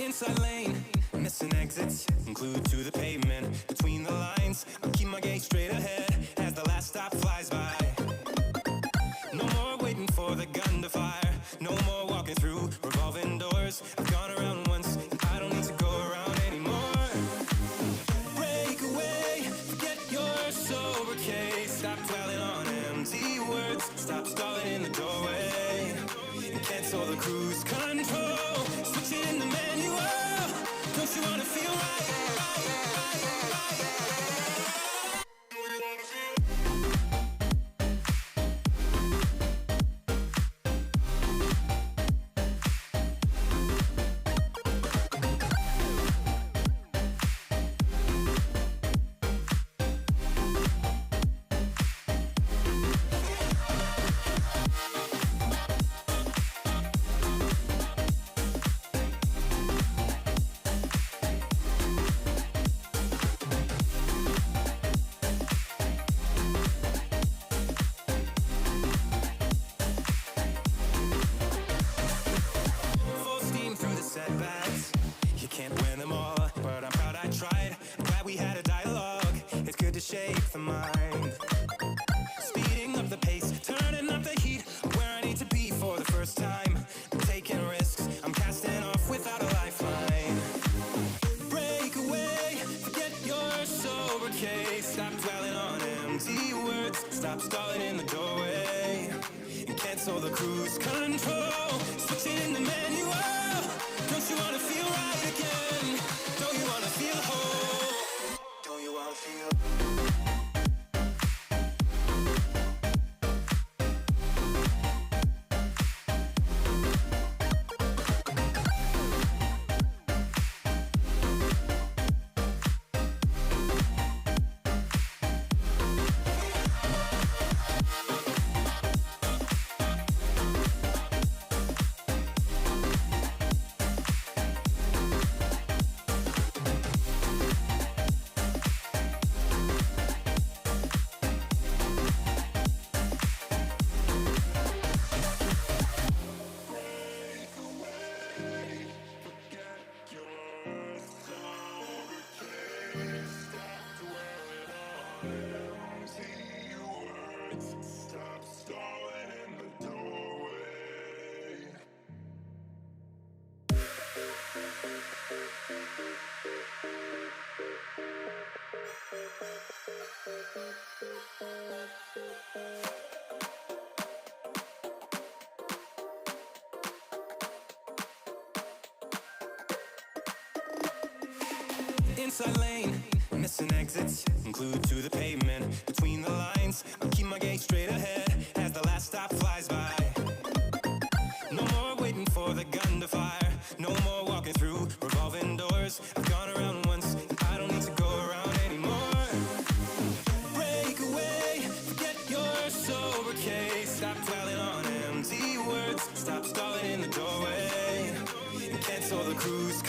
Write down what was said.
Inside lane, missing exits, glued to the pavement. Between the lines, I'll keep my gaze straight ahead as the last stop flies by. No more waiting for the gun to fire. No more walking through revolving doors. I've gone around once, and I don't need to go around anymore. Break away, forget your sober case. Stop dwelling on empty words. Stop stalling in the doorway and cancel the cruise control. Switch it in the manual. Don't you wanna feel right? Setbacks, you can't win them all, but I'm proud I tried. I'm glad we had a dialogue. It's good to shape the mind. Speeding up the pace, turning up the heat. Where I need to be for the first time. I'm taking risks, I'm casting off without a lifeline. Break away, forget your sober case. Stop dwelling on empty words. Stop stalling in the doorway and cancel the cruise control. Switch it in the manual. Don't you wanna feel right again? Don't you wanna feel whole? Don't you wanna feel? Stop stalling in the doorway. Inside lane, missing exits, glued to the pavement. Between the lines, I'll keep my gaze straight ahead as the last stop flies by. No more waiting for the gun to fire. No more walking through revolving doors. I've gone around once, and I don't need to go around anymore. Break away, forget your sober case. Stop dwelling on empty words. Stop stalling in the doorway and cancel the cruise